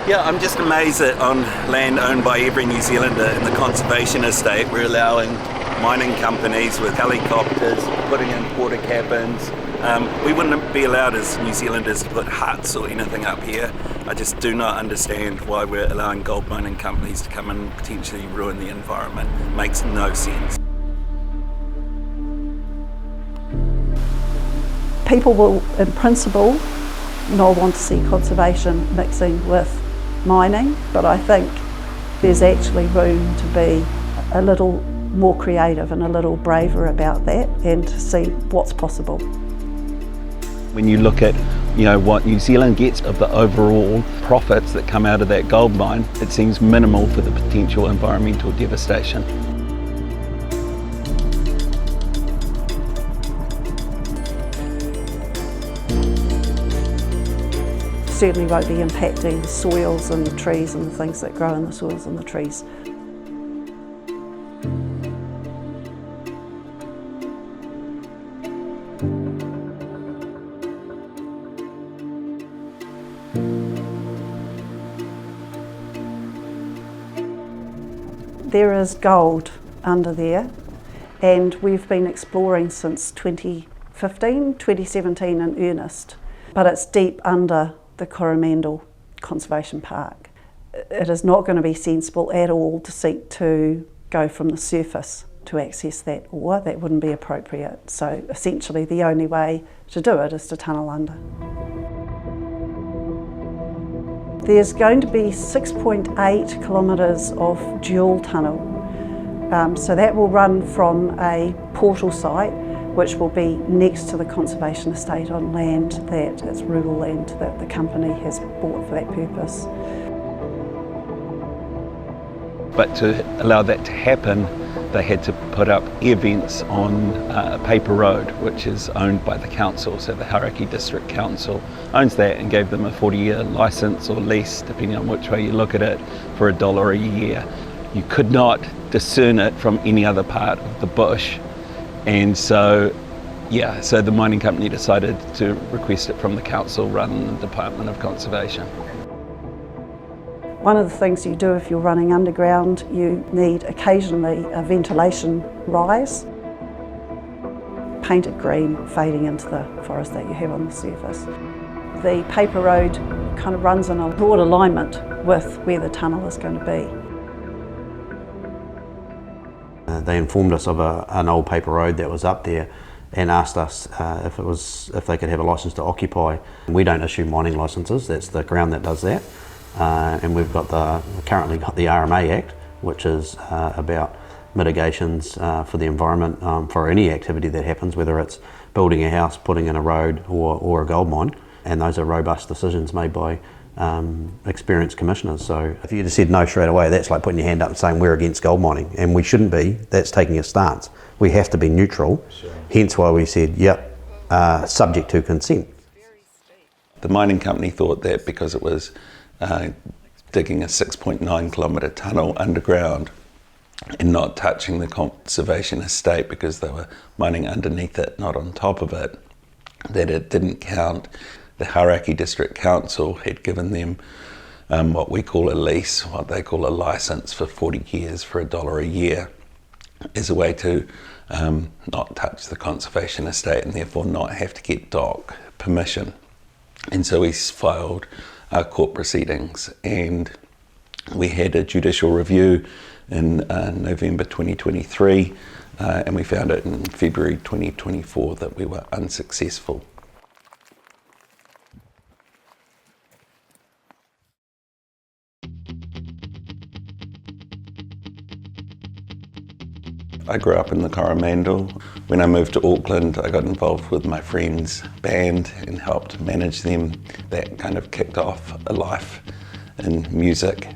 Yeah, I'm just amazed that on land owned by every New Zealander in the conservation estate, we're allowing mining companies with helicopters putting in porta cabins. We wouldn't be allowed as New Zealanders to put huts or anything up here. I just do not understand why we're allowing gold mining companies to come and potentially ruin the environment. It makes no sense. People will, in principle, not want to see conservation mixing with mining, but I think there's actually room to be a little more creative and a little braver about that and to see what's possible. When you look at what New Zealand gets of the overall profits that come out of that gold mine, it seems minimal for the potential environmental devastation. Certainly won't be impacting the soils and the trees and the things that grow in the soils and the trees. There is gold under there, and we've been exploring since 2015, 2017 in earnest, but it's deep under the Coromandel Conservation Park. It is not going to be sensible at all to seek to go from the surface to access that ore. That wouldn't be appropriate. So essentially the only way to do it is to tunnel under. There's going to be 6.8 kilometres of dual tunnel. So that will run from a portal site which will be next to the conservation estate on land that is rural land that the company has bought for that purpose. But to allow that to happen, they had to put up air vents on a paper road, which is owned by the council. So the Hauraki District Council owns that and gave them a 40-year licence or lease, depending on which way you look at it, for $1 a year. You could not discern it from any other part of the bush. And so the mining company decided to request it from the council rather than the Department of Conservation. One of the things you do if you're running underground, you need occasionally a ventilation rise, painted green, fading into the forest that you have on the surface. The paper road kind of runs in a broad alignment with where the tunnel is going to be. They informed us of an old paper road that was up there and asked us if they could have a licence to occupy. We don't issue mining licences, that's the Crown that does that. And we've currently got the RMA Act, which is about mitigations for the environment for any activity that happens, whether it's building a house, putting in a road or a gold mine. And those are robust decisions made by experienced commissioners. So if you just said no straight away, that's like putting your hand up and saying we're against gold mining, and we shouldn't be. That's taking a stance. We have to be neutral, sure. Hence why we said, yep, subject to consent. The mining company thought that because it was digging a 6.9 kilometre tunnel underground and not touching the conservation estate because they were mining underneath it, not on top of it, that it didn't count. The Hauraki District Council had given them what we call a lease, what they call a licence for 40 years for $1 a year, as a way to not touch the conservation estate and therefore not have to get DOC permission. And so we filed our court proceedings, and we had a judicial review in November 2023, and we found it in February 2024 that we were unsuccessful. I grew up in the Coromandel. When I moved to Auckland, I got involved with my friend's band and helped manage them. That kind of kicked off a life in music.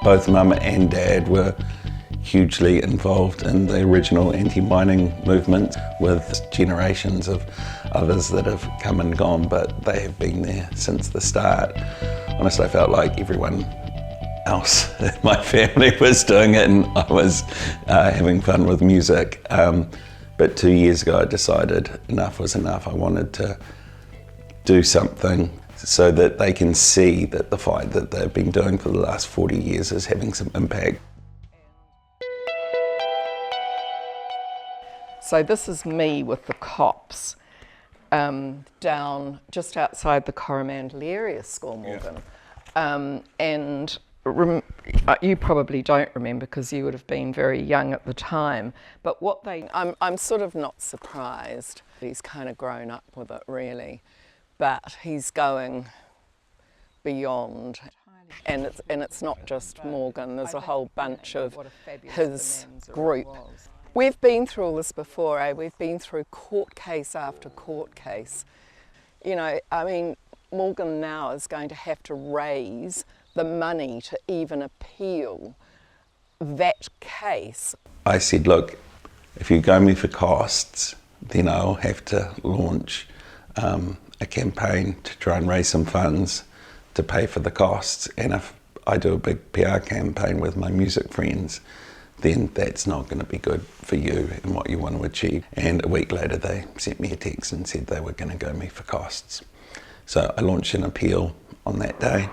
Both Mum and Dad were hugely involved in the original anti-mining movement, with generations of others that have come and gone, but they have been there since the start. Honestly, I felt like everyone else in my family was doing it, and I was having fun with music. But 2 years ago I decided enough was enough. I wanted to do something so that they can see that the fight that they've been doing for the last 40 years is having some impact. So this is me with the cops down just outside the Coromandel area, Scormorgan. And you probably don't remember because you would have been very young at the time, but I'm sort of not surprised. He's kind of grown up with it really, but he's going beyond. And it's not just Morgan, there's a whole bunch of his group. We've been through all this before, eh? We've been through court case after court case. You know, I mean, Morgan now is going to have to raise the money to even appeal that case. I said, look, if you go me for costs, then I'll have to launch a campaign to try and raise some funds to pay for the costs. And if I do a big PR campaign with my music friends, then that's not going to be good for you and what you want to achieve. And a week later they sent me a text and said they were going to go me for costs. So I launched an appeal on that day.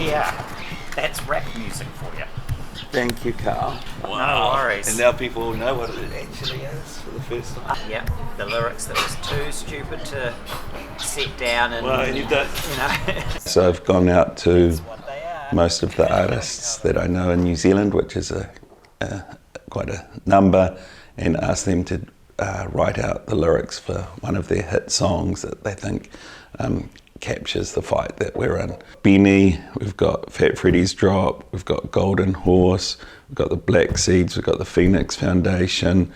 Yeah, that's rap music for you. Thank you, Carl. Wow. No worries. And now people will know what it actually is for the first time. Yep, the lyrics that was too stupid to sit down and, well, you've done. you know. So I've gone out to What they are. most of the artists that I know in New Zealand, which is quite a number, and asked them to write out the lyrics for one of their hit songs that they think captures the fight that we're in. Benny, we've got Fat Freddy's Drop, we've got Golden Horse, we've got the Black Seeds, we've got the Phoenix Foundation,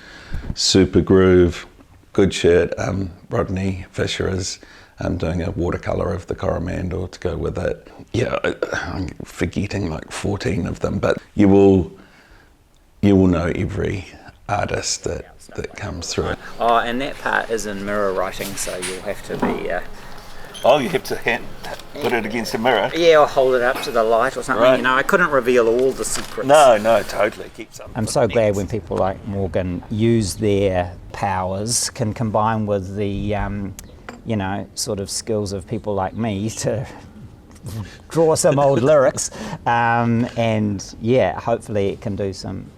Super Groove, Good Shit. Rodney Fisher is doing a watercolour of the Coromandel to go with it. Yeah, I'm forgetting like 14 of them, but you will know every artist that comes through it. Oh, and that part is in mirror writing, so you'll have to be... Oh, you have to put it against a mirror? yeah, or hold it up to the light or something. Right. You know, I couldn't reveal all the secrets. No, totally. Keep something. I'm so glad when people like Morgan use their powers, can combine with the, you know, sort of skills of people like me to draw some old lyrics, and yeah, hopefully it can do some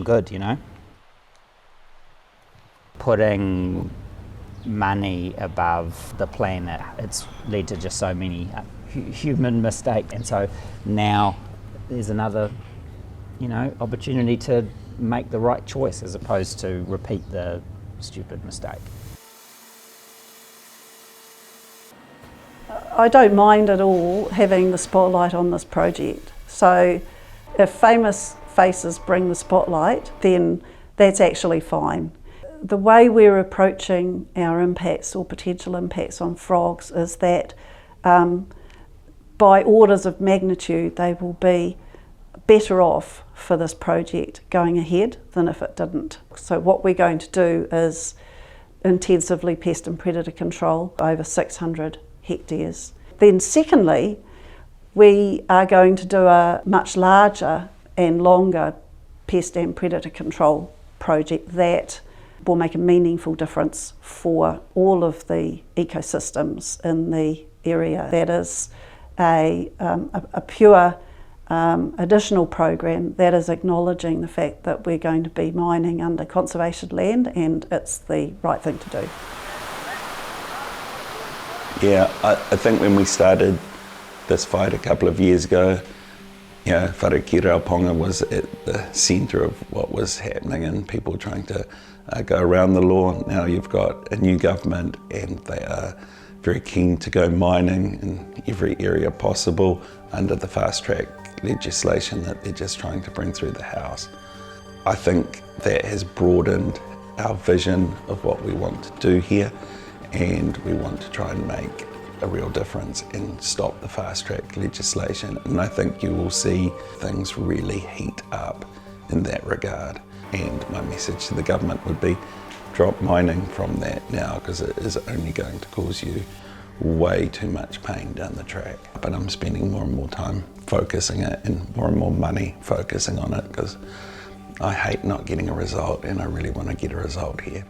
good, you know. Putting money above the planet, it's led to just so many human mistakes, and so now there's another, you know, opportunity to make the right choice as opposed to repeat the stupid mistake. I don't mind at all having the spotlight on this project. So if famous faces bring the spotlight, then that's actually fine. The way we're approaching our impacts or potential impacts on frogs is that by orders of magnitude they will be better off for this project going ahead than if it didn't. So what we're going to do is intensively pest and predator control over 600 hectares. Then secondly, we are going to do a much larger and longer pest and predator control project that will make a meaningful difference for all of the ecosystems in the area. That is a pure additional program that is acknowledging the fact that we're going to be mining under conservation land, and it's the right thing to do. Yeah, I think when we started this fight a couple of years ago, you know, whare ki Rauponga was at the centre of what was happening and people trying to go around the law. Now you've got a new government and they are very keen to go mining in every area possible under the fast track legislation that they're just trying to bring through the House. I think that has broadened our vision of what we want to do here, and we want to try and make a real difference and stop the fast track legislation. And I think you will see things really heat up in that regard. And my message to the government would be drop mining from that now, because it is only going to cause you way too much pain down the track. But I'm spending more and more time focusing it and more money focusing on it, because I hate not getting a result and I really want to get a result here.